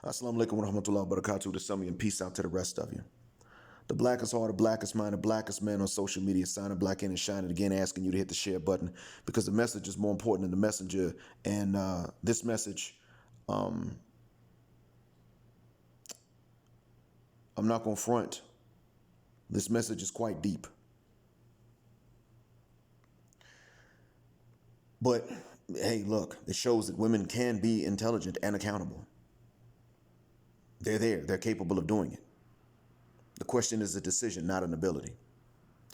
Assalamu alaikum wa rahmatullahi wa barakatuh to some of you, and peace out to the rest of you. The blackest heart, the blackest mind, the blackest man on social media, signing black in and shining again, asking you to hit the share button because the message is more important than the messenger. And this message, I'm not going to front. This message is quite deep. But hey, look, it shows that women can be intelligent and accountable. They're there. They're capable of doing it. The question is a decision, not an ability.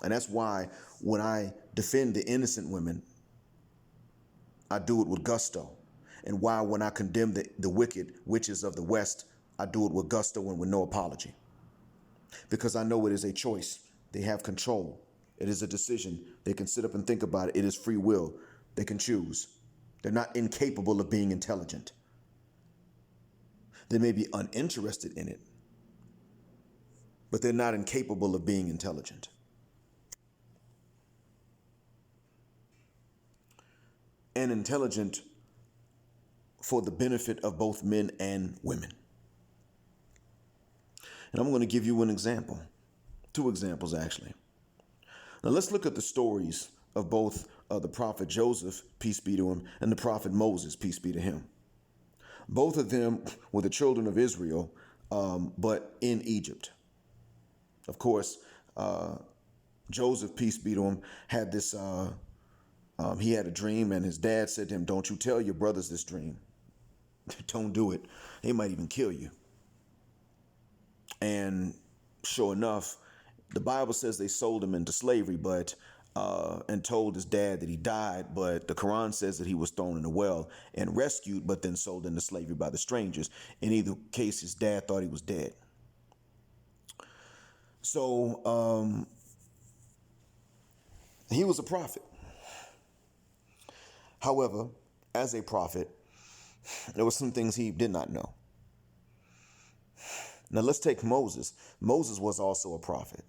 And that's why when I defend the innocent women, I do it with gusto. And why when I condemn the wicked witches of the West, I do it with gusto and with no apology. Because I know it is a choice. They have control. It is a decision. They can sit up and think about it. It is free will. They can choose. They're not incapable of being intelligent. They may be uninterested in it, but they're not incapable of being intelligent. And intelligent for the benefit of both men and women. And I'm going to give you an example. Two examples, actually. Now let's look at the stories of both the prophet Joseph, peace be to him, and the prophet Moses, peace be to him. Both of them were the children of Israel, but in Egypt. Of course, Joseph, peace be to him, had this, he had a dream, and his dad said to him, "Don't you tell your brothers this dream. Don't do it. They might even kill you." And sure enough, the Bible says they sold him into slavery, but and told his dad that he died. But the Quran says that he was thrown in a well and rescued, but then sold into slavery by the strangers. In either case, his dad thought he was dead. So he was a prophet. However, as a prophet, there were some things he did not know. Now let's take Moses. Moses was also a prophet.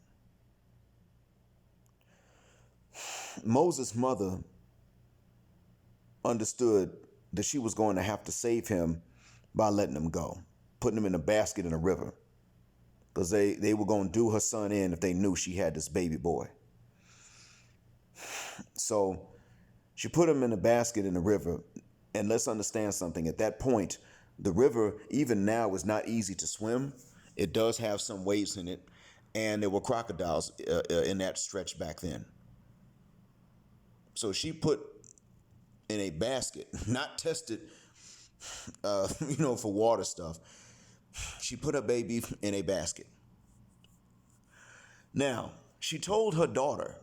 Moses' mother understood that she was going to have to save him by letting him go, putting him in a basket in a river, because they were going to do her son in if they knew she had this baby boy. So she put him in a basket in the river. And let's understand something. At that point, the river, even now, is not easy to swim. It does have some waves in it. And there were crocodiles in that stretch back then. So she put in a basket, not tested, for water stuff. She put her baby in a basket. Now, she told her daughter,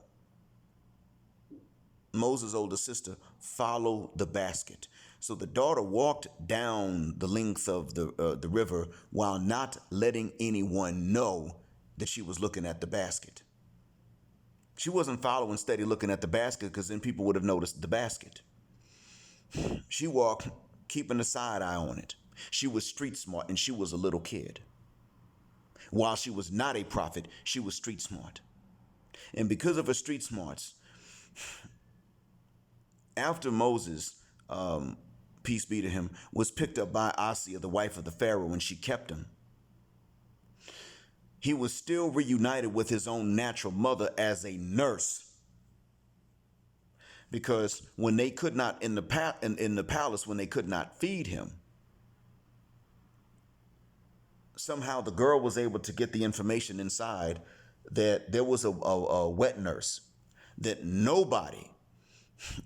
Moses' older sister, follow the basket. So the daughter walked down the length of the river while not letting anyone know that she was looking at the basket. She wasn't following steady looking at the basket because then people would have noticed the basket. She walked keeping a side eye on it. She was street smart and she was a little kid. While she was not a prophet, she was street smart. And because of her street smarts, after Moses, peace be to him, was picked up by Asiya, the wife of the Pharaoh, and she kept him, he was still reunited with his own natural mother as a nurse. Because when they could not, in the palace, when they could not feed him, somehow the girl was able to get the information inside that there was a wet nurse that nobody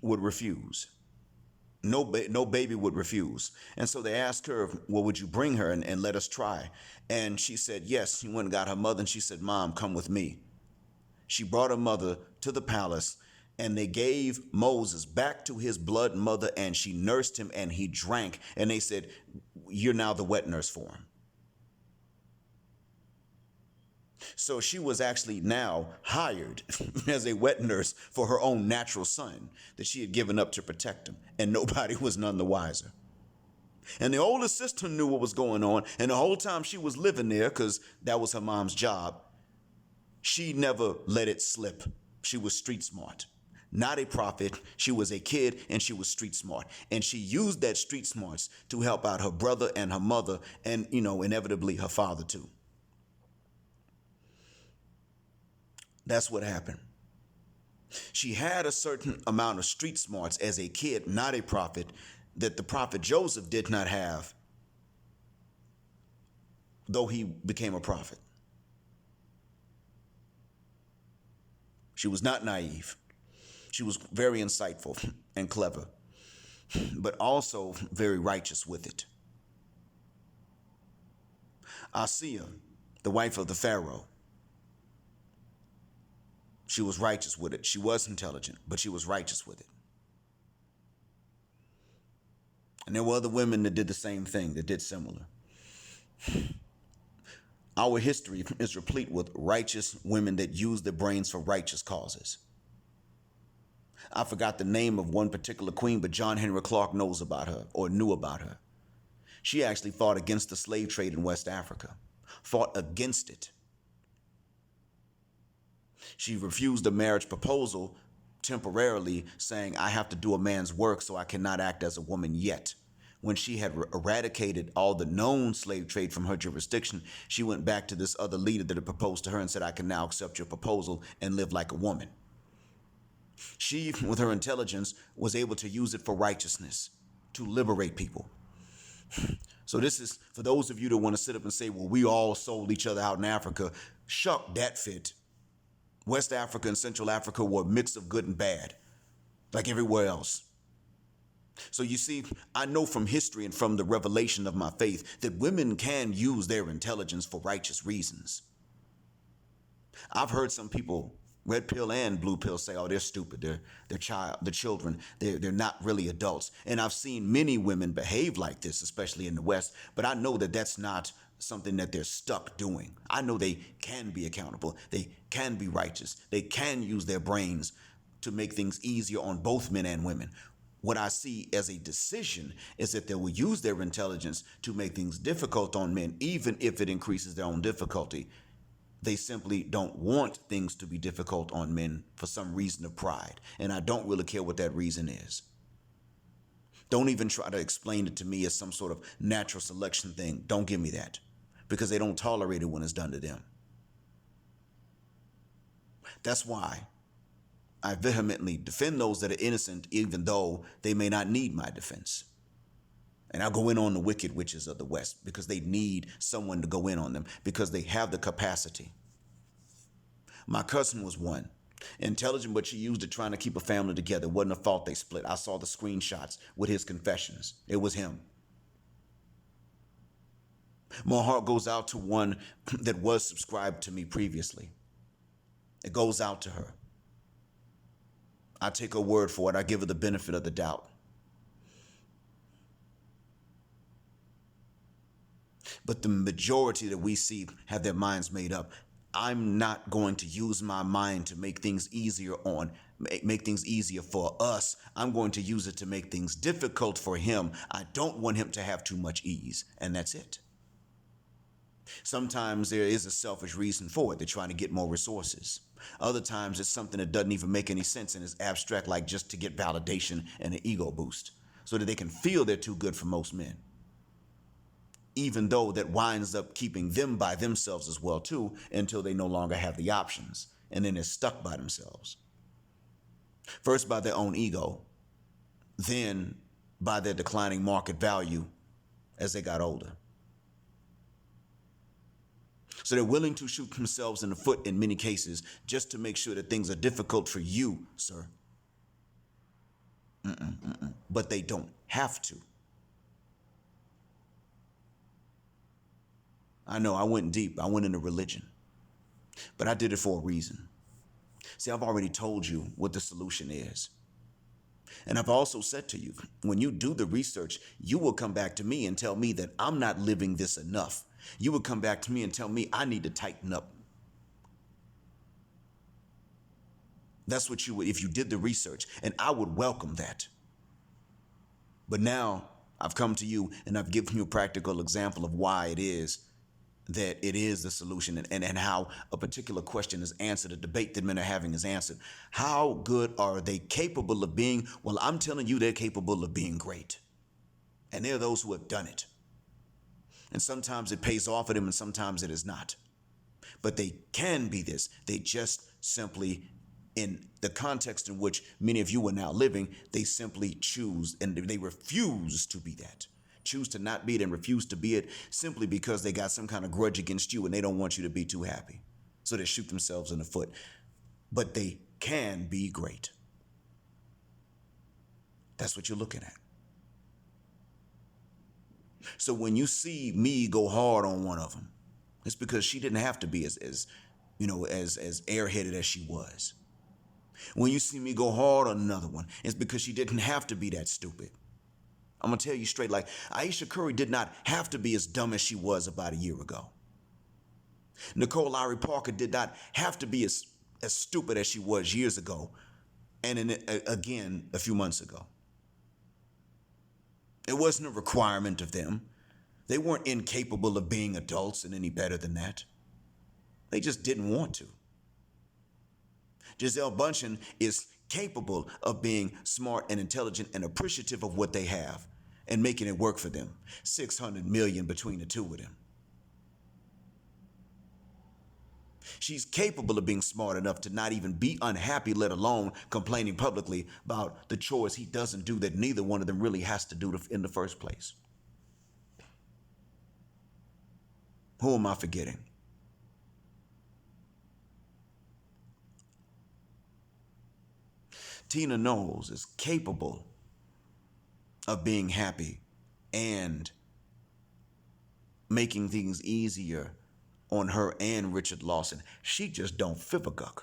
would refuse. No baby would refuse. And so they asked her, well, would you bring her and let us try? And she said, yes. She went and got her mother and she said, Mom, come with me. She brought her mother to the palace and they gave Moses back to his blood mother and she nursed him and he drank. And they said, you're now the wet nurse for him. So she was actually now hired as a wet nurse for her own natural son that she had given up to protect him, and nobody was none the wiser. And the older sister knew what was going on, and the whole time she was living there, because that was her mom's job, she never let it slip. She was street smart. not a prophet. She was a kid and she was street smart. And she used that street smarts to help out her brother and her mother and, inevitably her father too. That's what happened. She had a certain amount of street smarts as a kid, not a prophet, that the prophet Joseph did not have, though he became a prophet. She was not naive. She was very insightful and clever, but also very righteous with it. Asiya, the wife of the Pharaoh, she was righteous with it. She was intelligent, but she was righteous with it. And there were other women that did the same thing, that did similar. Our history is replete with righteous women that use their brains for righteous causes. I forgot the name of one particular queen, but John Henry Clark knows about her, or knew about her. She actually fought against the slave trade in West Africa, fought against it. She refused a marriage proposal temporarily, saying, I have to do a man's work, so I cannot act as a woman yet. When she had eradicated all the known slave trade from her jurisdiction, she went back to this other leader that had proposed to her and said, I can now accept your proposal and live like a woman. She, with her intelligence, was able to use it for righteousness, to liberate people. So this is for those of you that want to sit up and say, well, we all sold each other out in Africa. Shuck that fit. West Africa and Central Africa were a mix of good and bad, like everywhere else. So you see, I know from history and from the revelation of my faith that women can use their intelligence for righteous reasons. I've heard some people, red pill and blue pill, say, oh, they're stupid. They're children. They're not really adults. And I've seen many women behave like this, especially in the West. But I know that that's not something that they're stuck doing. I know they can be accountable. They can be righteous. They can use their brains to make things easier on both men and women. What I see as a decision is that they will use their intelligence to make things difficult on men, even if it increases their own difficulty. They simply don't want things to be difficult on men for some reason of pride. And I don't really care what that reason is. Don't even try to explain it to me as some sort of natural selection thing. Don't give me that, because they don't tolerate it when it's done to them. That's why I vehemently defend those that are innocent, even though they may not need my defense. And I'll go in on the wicked witches of the West because they need someone to go in on them because they have the capacity. My cousin was one. Intelligent, but she used it trying to keep a family together. It wasn't a fault they split. I saw the screenshots with his confessions. It was him. My heart goes out to one that was subscribed to me previously. It goes out to her. I take her word for it. I give her the benefit of the doubt. But the majority that we see have their minds made up. I'm not going to use my mind to make things easier for us. I'm going to use it to make things difficult for him. I don't want him to have too much ease, and that's it. Sometimes there is a selfish reason for it. They're trying to get more resources. Other times it's something that doesn't even make any sense and is abstract, like just to get validation and an ego boost so that they can feel they're too good for most men. Even though that winds up keeping them by themselves as well too, until they no longer have the options, and then they're stuck by themselves. First by their own ego, then by their declining market value as they got older. So they're willing to shoot themselves in the foot in many cases just to make sure that things are difficult for you, sir. But they don't have to. I know I went deep. I went into religion. But I did it for a reason. See, I've already told you what the solution is. And I've also said to you, when you do the research, you will come back to me and tell me that I'm not living this enough. You would come back to me and tell me I need to tighten up. That's what you would if you did the research, and I would welcome that. But now I've come to you and I've given you a practical example of why it is that it is the solution, and how a particular question is answered, a debate that men are having is answered. How good are they capable of being? Well, I'm telling you, they're capable of being great. And there are those who have done it. And sometimes it pays off for them and sometimes it is not. But they can be this. They just simply, in the context in which many of you are now living, they simply choose and they refuse to be that. Choose to not be it and refuse to be it simply because they got some kind of grudge against you and they don't want you to be too happy. So they shoot themselves in the foot. But they can be great. That's what you're looking at. So when you see me go hard on one of them, it's because she didn't have to be as airheaded as she was. When you see me go hard on another one, it's because she didn't have to be that stupid. I'm going to tell you straight, like Ayesha Curry did not have to be as dumb as she was about a year ago. Nicole Lowry Parker did not have to be as stupid as she was years ago and again a few months ago. It wasn't a requirement of them. They weren't incapable of being adults and any better than that. They just didn't want to. Gisele Bündchen is capable of being smart and intelligent and appreciative of what they have and making it work for them. 600 million between the two of them. She's capable of being smart enough to not even be unhappy, let alone complaining publicly about the chores he doesn't do that neither one of them really has to do in the first place. Who am I forgetting? Tina Knowles is capable of being happy and making things easier on her and Richard Lawson. She just don't fibbaguk.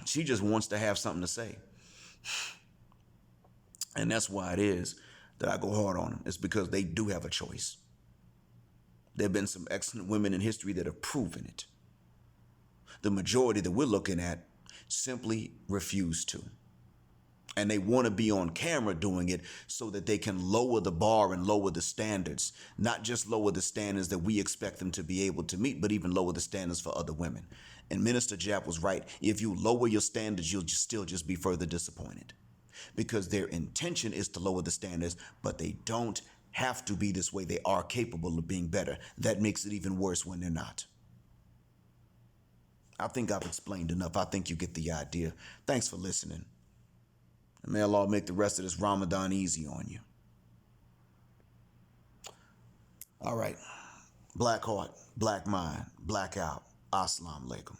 She just wants to have something to say. And that's why it is that I go hard on them. It's because they do have a choice. There have been some excellent women in history that have proven it. The majority that we're looking at simply refuse to. And they want to be on camera doing it so that they can lower the bar and lower the standards. Not just lower the standards that we expect them to be able to meet, but even lower the standards for other women. And Minister Jap was right. If you lower your standards, you'll still just be further disappointed. Because their intention is to lower the standards, but they don't have to be this way. They are capable of being better. That makes it even worse when they're not. I think I've explained enough. I think you get the idea. Thanks for listening. And may Allah make the rest of this Ramadan easy on you. All right. Black heart, black mind, black out. Assalamu alaikum.